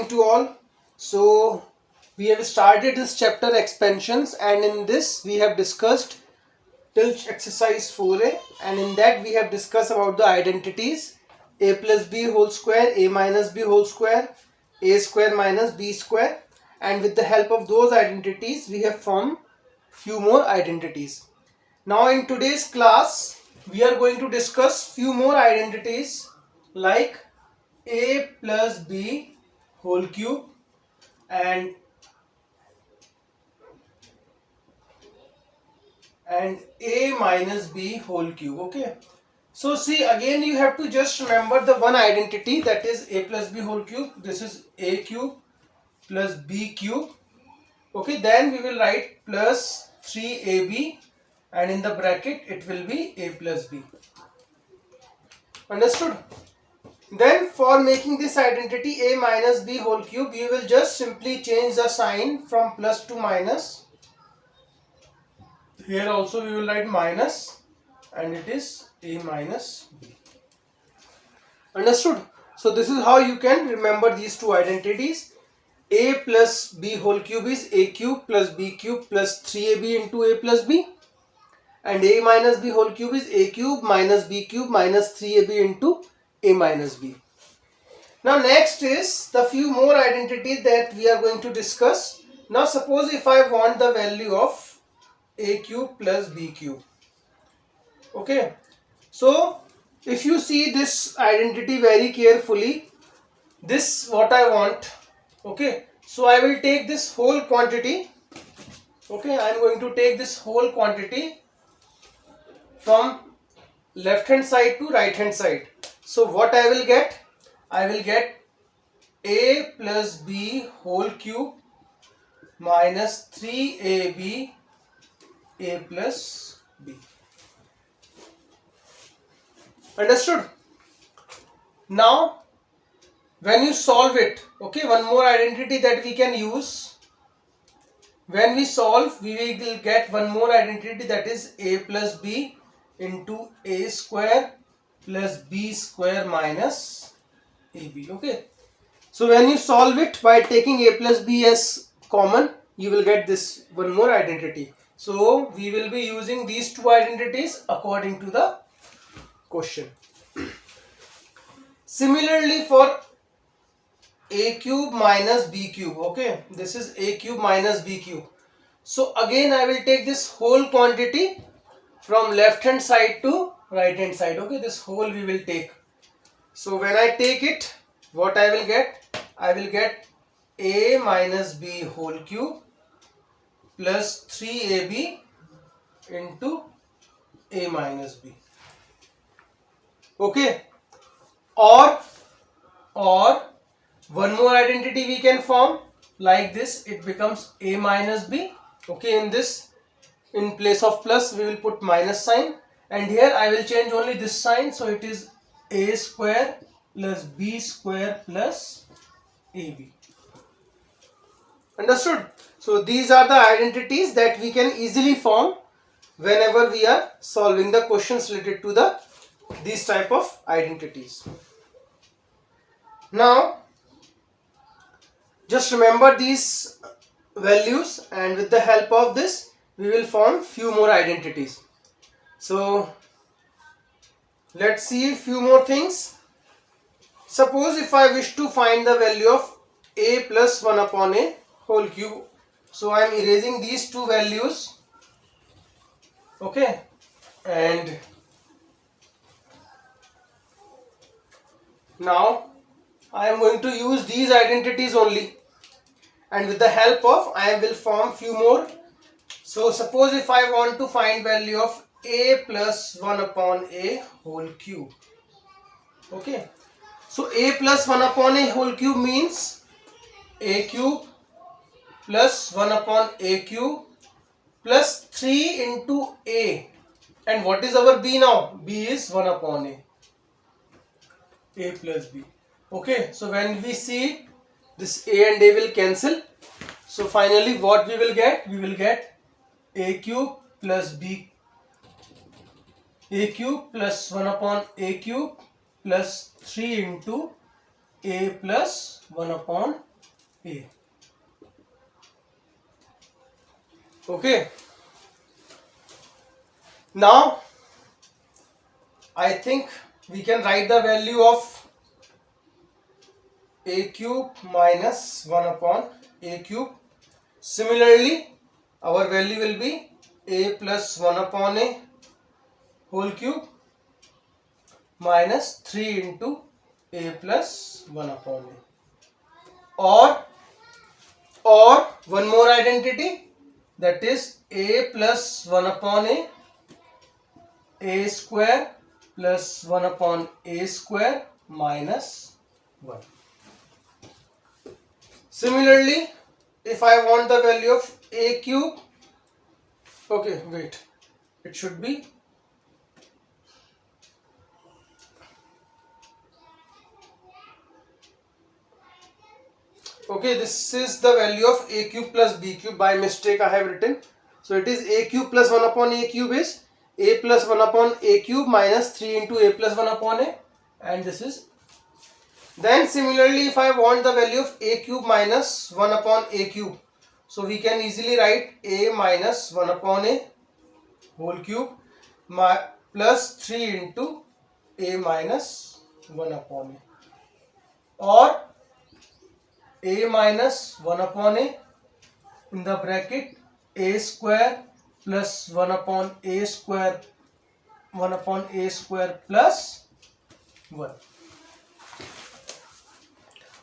To all. So we have started this chapter expansions, and in this we have discussed till exercise 4a, and in that we have discussed about the identities a plus b whole square, a minus b whole square, a square minus b square, and with the help of those identities we have formed few more identities. Now in today's class we are going to discuss few more identities like a plus b whole cube and a minus b whole cube. Okay, so see, again you have to just remember the one identity, that is a plus b whole cube. This is a cube plus b cube. Okay, then we will write plus 3ab, and in the bracket it will be a plus b. Understood? Then for making this identity a minus b whole cube, you will just simply change the sign from plus to minus. Here also we will write minus, and it is a minus b. Understood? So this is how you can remember these two identities. A plus b whole cube is a cube plus b cube plus 3ab into a plus b, and a minus b whole cube is a cube minus b cube minus 3ab into a minus b. Now next is the few more identities that we are going to discuss. Now suppose if I want the value of a cube plus b cube. Okay, so if you see this identity very carefully, this what I want. Okay, so I will take this whole quantity. Okay, I am going to take this whole quantity from left hand side to right hand side. So what I will get? I will get a plus b whole cube minus 3ab a plus b. Understood? Now when you solve it, okay, one more identity that we can use. When we solve, we will get one more identity, that is a plus b into a square plus b square minus ab. Okay, so when you solve it by taking a plus b as common, you will get this one more identity. So we will be using these two identities according to the question. Similarly for a cube minus b cube, okay, this is a cube minus b cube. So again I will take this whole quantity from left hand side to right hand side. Okay, this whole we will take. So when I take it, what I will get? I will get a minus b whole cube plus 3ab into a minus b. Okay, or one more identity we can form like this. It becomes a minus b. Okay, in this, in place of plus we will put minus sign, and here I will change only this sign, so it is a square plus b square plus ab. Understood? So these are the identities that we can easily form whenever we are solving the questions related to these type of identities. Now just remember these values, and with the help of this we will form few more identities. So let's see few more things. Suppose if I wish to find the value of a plus 1 upon a whole cube, so I am erasing these two values. Okay, and now I am going to use these identities only, and with the help of I will form few more. So suppose if I want to find value of a plus 1 upon a whole cube. Okay, so a plus 1 upon a whole cube means a cube plus 1 upon a cube plus 3 into a, and what is our b now? B is 1 upon a plus b. Okay, so when we see this a and a will cancel, so finally what we will get? We will get a cube plus b, a cube plus 1 upon a cube plus 3 into a plus 1 upon A. Okay. Now I think we can write the value of a cube minus 1 upon a cube. Similarly, our value will be a plus 1 upon a whole cube minus 3 into a plus 1 upon a. Or one more identity, that is a plus 1 upon a square plus 1 upon a square minus 1. Similarly, if I want the value of a cube, okay, wait, it should be okay, this is the value of a cube plus b cube. By mistake I have written. So it is a cube plus 1 upon a cube is a plus 1 upon a cube minus 3 into a plus 1 upon a, and this is. Then similarly, if I want the value of a cube minus 1 upon a cube, so we can easily write a minus 1 upon a whole cube plus 3 into a minus 1 upon a, or a minus 1 upon a in the bracket a square plus 1 upon a square plus 1.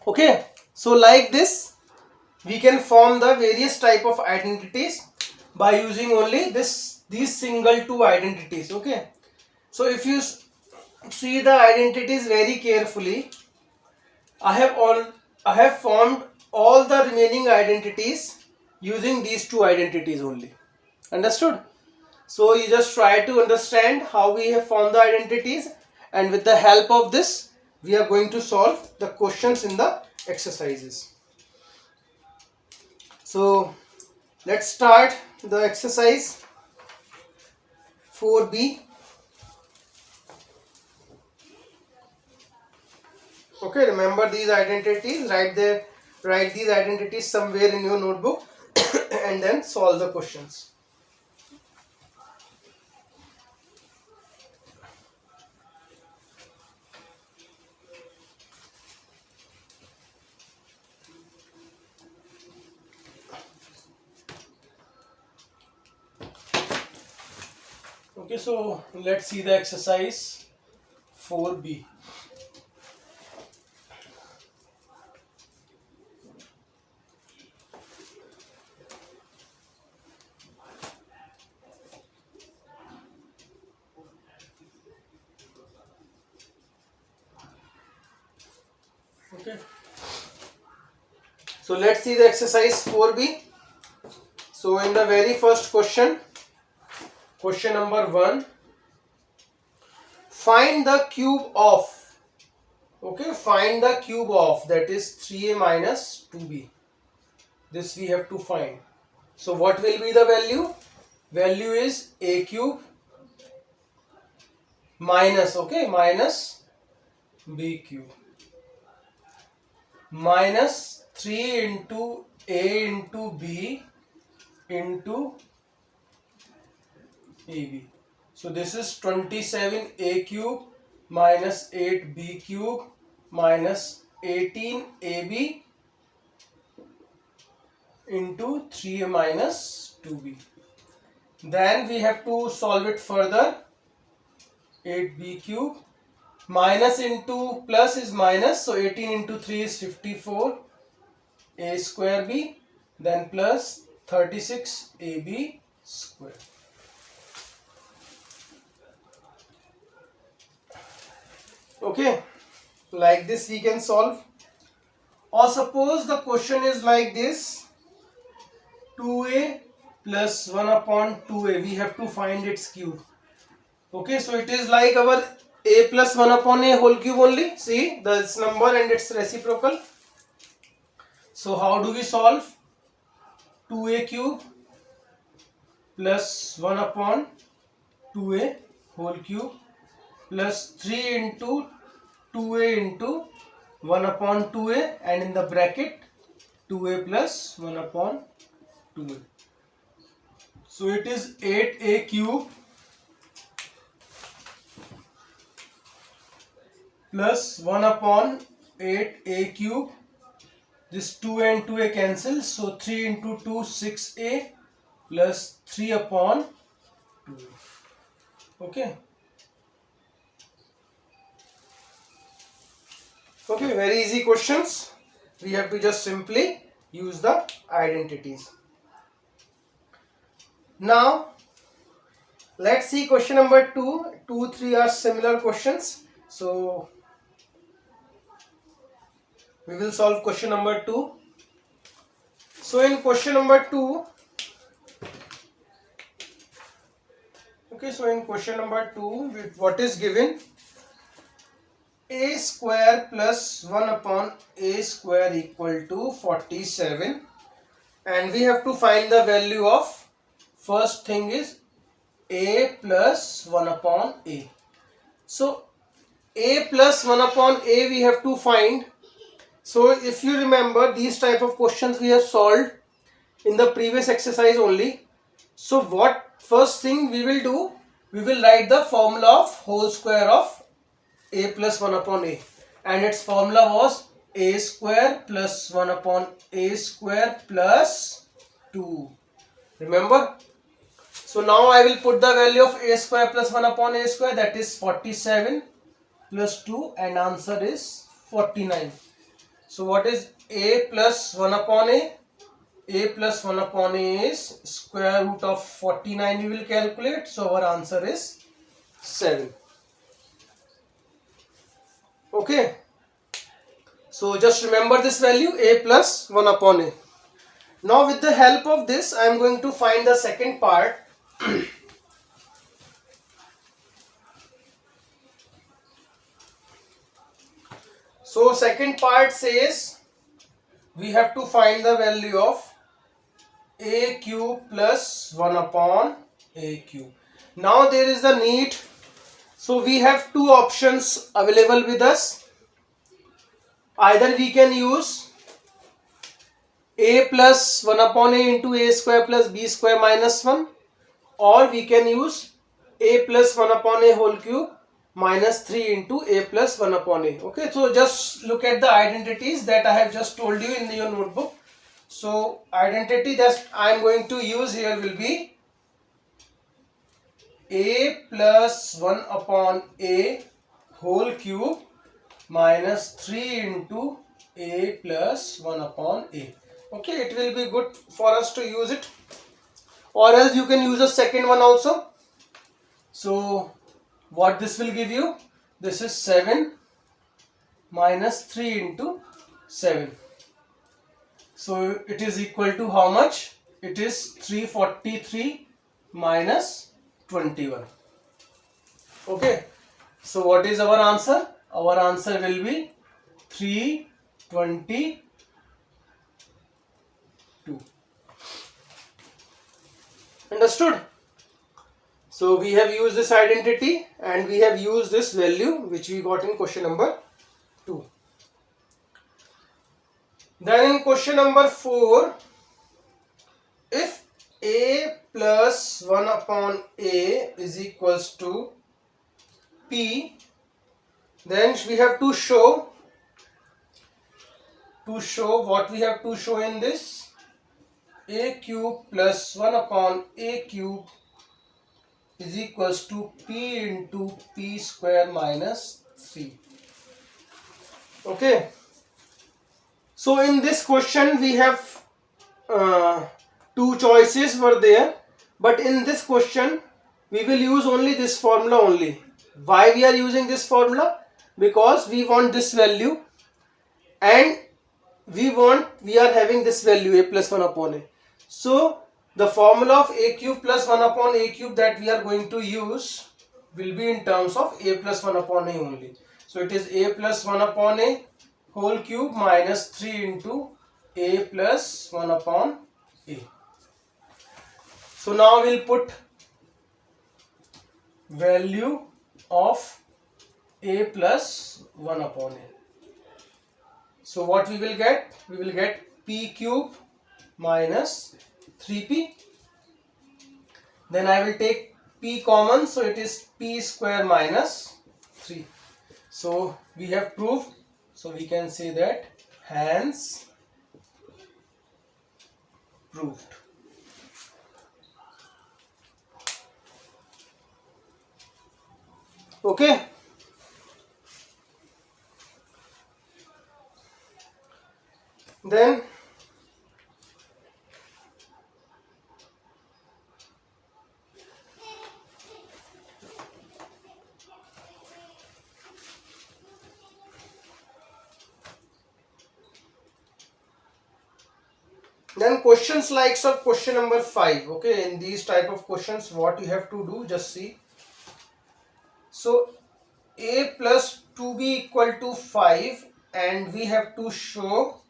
Okay, so like this we can form the various type of identities by using only these single two identities. Okay, so if you see the identities very carefully, I have formed all the remaining identities using these two identities only. Understood? So you just try to understand how we have formed the identities, and with the help of this we are going to solve the questions in the exercises. So let's start the exercise 4b. Okay, remember these identities, write these identities somewhere in your notebook and then solve the questions. Okay, so let's see the exercise 4b. Okay, so let's see the exercise 4b. So in the very first question, question number 1, find the cube of, okay, find the cube of, that is 3a minus 2b. This we have to find. So what will be the value? Value is a cube minus, okay, minus b cube minus 3 into a into b into ab. So this is 27a cube minus 8b cube minus 18ab into 3a minus 2b. Then we have to solve it further. 8b cube minus into plus is minus, so 18 into 3 is 54 a square b, then plus 36 ab square. Okay, like this we can solve. Or suppose the question is like this, 2a plus 1 upon 2a, we have to find its cube. Okay, so it is like our a plus 1 upon a whole cube only. See this number and its reciprocal. So how do we solve? 2a cube plus 1 upon 2a whole cube plus 3 into 2a into 1 upon 2a, and in the bracket 2a plus 1 upon 2a. So it is 8a cube plus 1 upon 8a cube. This 2a and 2a cancel, so 3 into 2 6a plus 3 upon 2. Okay. Okay, very easy questions. We have to just simply use the identities. Now let's see question number 2. 2, 3 are similar questions. So we will solve question number 2. So in question number 2, okay, so in question number 2, what is given? A square plus 1 upon a square equal to 47, and we have to find the value of, first thing is a plus 1 upon a. So a plus 1 upon a we have to find. So if you remember, these type of questions we have solved in the previous exercise only. So what first thing we will do, we will write the formula of whole square of a plus 1 upon a, and its formula was a square plus 1 upon a square plus 2. Remember? So now I will put the value of a square plus 1 upon a square, that is 47 plus 2, and answer is 49. So what is a plus 1 upon a? A plus 1 upon a is square root of 49 we will calculate. So our answer is 7. Okay. So just remember this value, a plus 1 upon a. Now with the help of this, I am going to find the second part. So second part says we have to find the value of a cube plus 1 upon a cube. Now there is the need. So we have two options available with us. Either we can use a plus 1 upon a into a square plus b square minus 1, or we can use a plus 1 upon a whole cube minus 3 into a plus 1 upon a. Okay, so just look at the identities that I have just told you in your notebook. So identity that I am going to use here will be a plus 1 upon a whole cube minus 3 into a plus 1 upon a. Okay, it will be good for us to use it, or else you can use a second one also. So what this will give you? This is 7 minus 3 into 7. So it is equal to how much? It is 343 minus 21. Okay. So what is our answer? Our answer will be 322. Understood? So we have used this identity and we have used this value which we got in question number 2. Then in question number 4, if a plus 1 upon a is equals to p, then we have to show what we have to show in this: a cube plus 1 upon a cube is equals to p into p square minus 3. Okay. So in this question we have two choices were there, but in this question we will use only this formula only. Why we are using this formula? Because we want this value and we are having this value a plus 1 upon a. So the formula of a cube plus 1 upon a cube that we are going to use will be in terms of a plus 1 upon a only. So it is a plus 1 upon a whole cube minus 3 into a plus 1 upon a. So now we'll put value of a plus 1 upon a. So what we will get? We will get p cube minus 3p. Then I will take p common, so it is p square minus 3. So we have proved, so we can say that hence proved. Okay. Then questions like question number 5. Okay, in these type of questions, what you have to do, just see. So a plus 2b equal to 5, and we have to show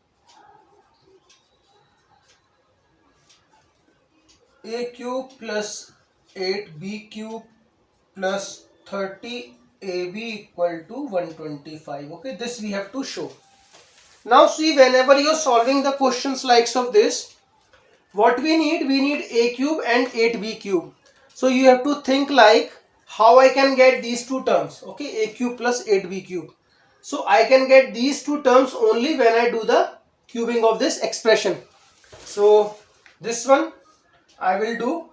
a cube plus 8b cube plus 30ab equal to 125. Okay, this we have to show. Now see, whenever you are solving the questions likes of this, what we need a cube and 8b cube. So you have to think like how I can get these two terms. Okay, a cube plus 8b cube. So I can get these two terms only when I do the cubing of this expression. So this one I will do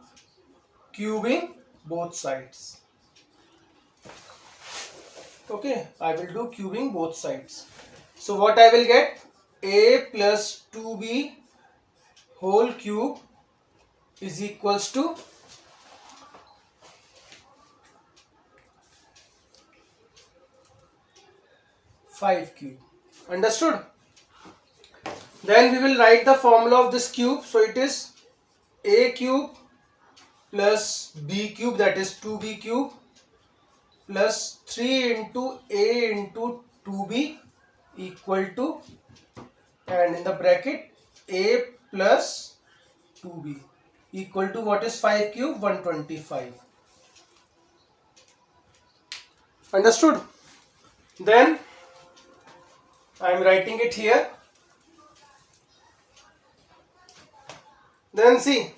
cubing both sides. Okay, I will do cubing both sides. So what I will get? A plus 2b whole cube is equals to 5 cube. Understood? Then we will write the formula of this cube. So it is a cube plus b cube, that is 2b cube, plus 3 into a into 2b equal to, and in the bracket, a plus 2b equal to what is 5 cube? 125. Understood? Then I am writing it here. Then see,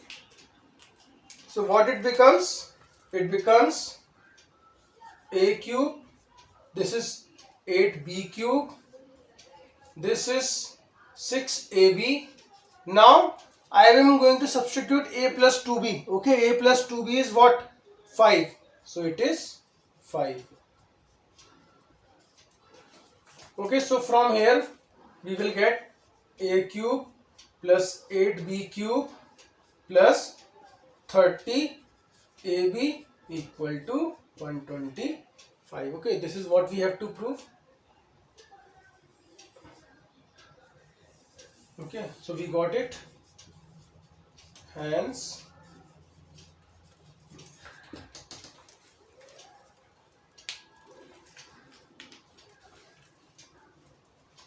so what it becomes? It becomes a cube, this is 8b cube, this is 6ab. Now I am going to substitute a plus 2b. Okay, a plus 2b is what? 5. So it is 5. Okay, so from here we will get a cube plus 8b cube plus 30ab equal to 125. Okay, this is what we have to prove. Okay, so we got it. Hence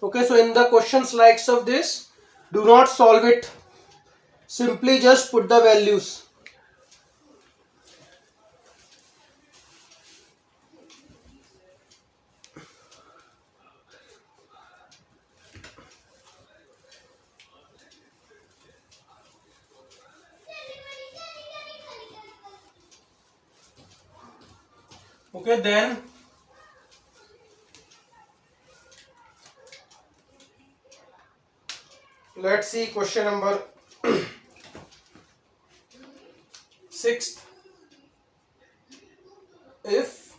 okay, so in the questions likes of this, do not solve it. Simply just put the values. Okay, then let's see question number 6. If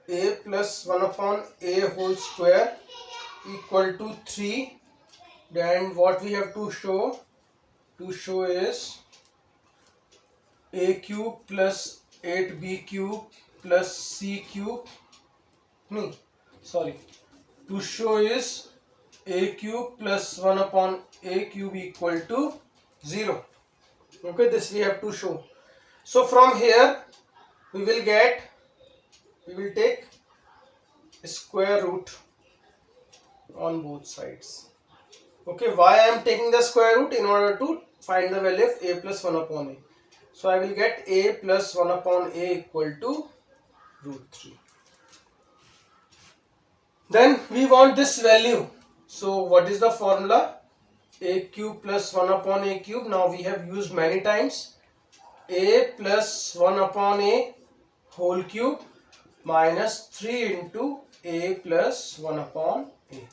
a plus 1 upon a whole square equal to 3, then what we have to show? To show is a cube plus 8b cube plus c cube. To show is a cube plus 1 upon a cube equal to 0. Okay, this we have to show. So from here we will take square root on both sides. Okay, why I am taking the square root? In order to find the value of a plus 1 upon a. So I will get a plus 1 upon a equal to root 3. Then we want this value. So what is the formula? a cube plus 1 upon a cube. Now we have used many times. A plus 1 upon a whole cube minus 3 into a plus 1 upon a.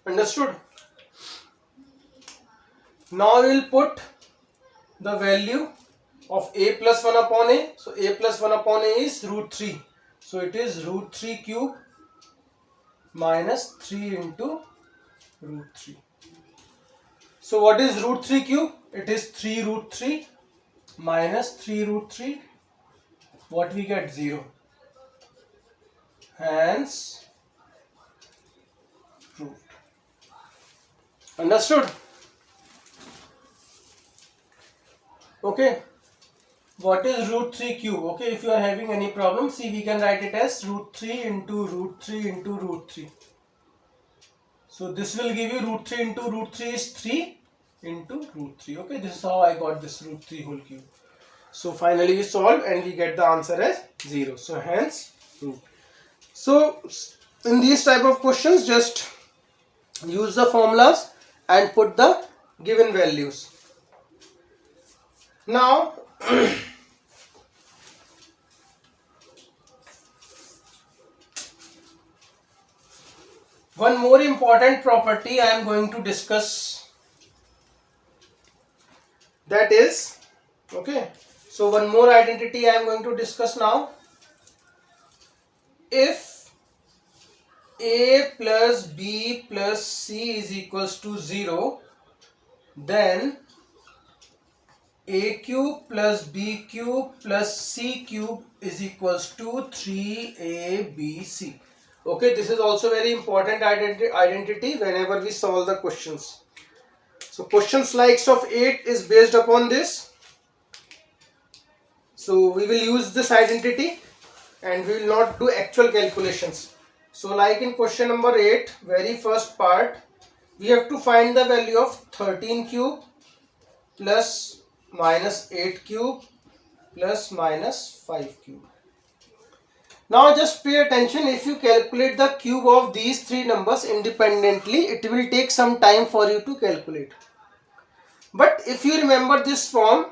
Understood? Now we will put the value of a plus 1 upon a. So a plus 1 upon a is root 3. So it is root 3 cube minus 3 into root 3. So what is root 3 cube? It is 3 root 3 minus 3 root 3. What we get? 0. Hence root. Understood? Okay. What is root 3 cube? Okay, if you are having any problem, see, we can write it as root 3 into root 3 into root 3. So this will give you root 3 into root 3 is 3 into root 3. Okay, this is how I got this root 3 whole cube. So finally we solve and we get the answer as 0. So hence root. So in these type of questions, just use the formulas and put the given values. Now one more important property I am going to discuss, that is, okay, so one more identity I am going to discuss now. If a plus b plus c is equals to 0, then a cube plus b cube plus c cube is equals to 3abc. Okay, this is also very important identity whenever we solve the questions. So questions likes of 8 is based upon this. So we will use this identity and we will not do actual calculations. So like in question number 8, very first part, we have to find the value of 13 cube plus minus 8 cube plus minus 5 cube. Now just pay attention, if you calculate the cube of these three numbers independently, it will take some time for you to calculate. But if you remember this form,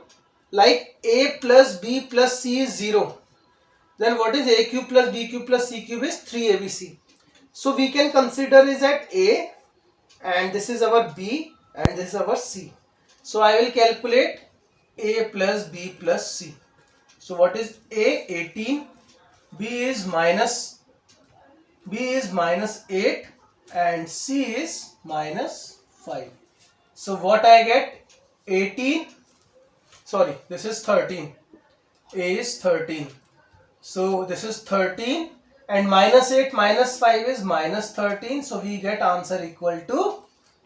like a plus b plus c is 0, then what is a cube plus b cube plus c cube is 3abc. So we can consider is at a, and this is our b and this is our c. So I will calculate a plus b plus c. So what is a? 18. B is minus 8 and C is minus 5. So what I get? 18, sorry, this is 13. A is 13. So this is 13 and minus 8 minus 5 is minus 13. So we get answer equal to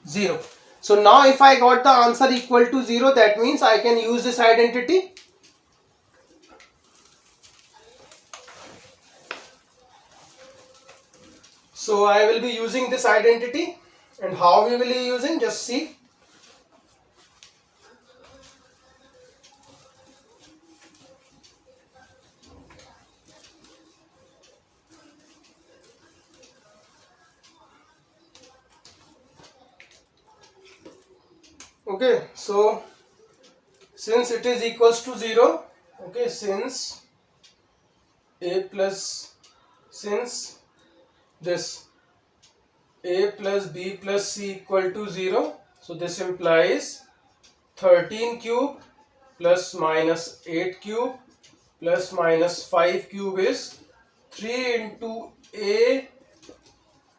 0. So now if I got the answer equal to 0, that means I can use this identity. So I will be using this identity, and how we will be using, just see. Okay, so since it is equals to 0, okay, since this a plus b plus c equal to 0, so this implies 13 cube plus minus 8 cube plus minus 5 cube is 3 into a,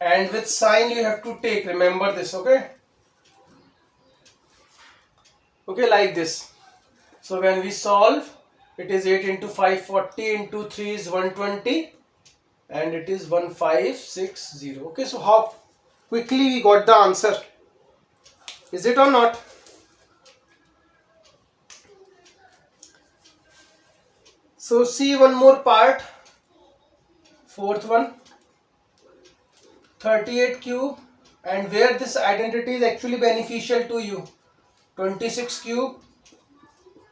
and with sign you have to take, remember this, okay, like this. So when we solve, it is 8 into 5 40 into 3 is 120 and it is 1560. Okay, so how quickly we got the answer, is it or not? So see one more part, fourth one, 38 cube, and where this identity is actually beneficial to you, 26 cube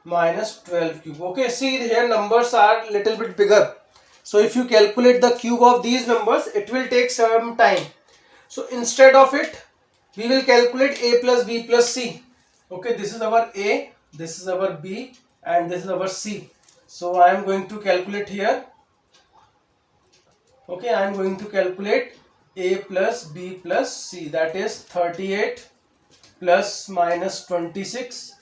minus 12 cube. Okay, see here numbers are little bit bigger. So if you calculate the cube of these numbers, it will take some time. So instead of it, we will calculate a plus b plus c. Okay, this is our a, this is our b, and this is our c. So I am going to calculate here. Okay, I am going to calculate a plus b plus c, that is 38 plus minus 26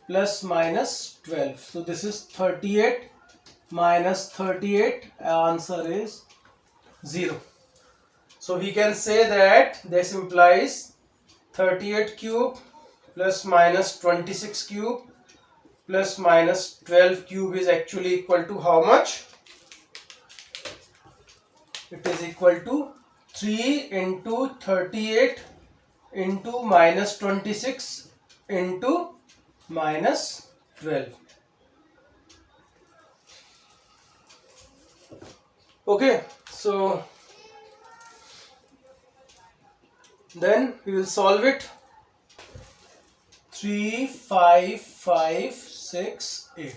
plus minus 12. So this is 38 minus 38, answer is 0. So we can say that this implies 38 cube plus minus 26 cube plus minus 12 cube is actually equal to how much? It is equal to 3 into 38 into minus 26 into minus 12. Okay, so then we will solve it. 3, 5, 5, 6, 8.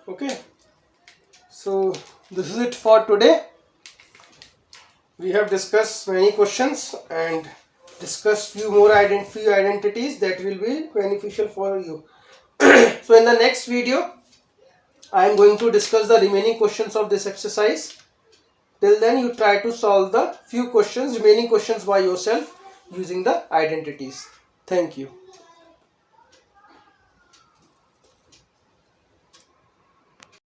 Okay, so this is it for today. We have discussed many questions and discussed few identities that will be beneficial for you. So in the next video, I am going to discuss the remaining questions of this exercise. Till then, you try to solve the remaining questions by yourself using the identities. Thank you.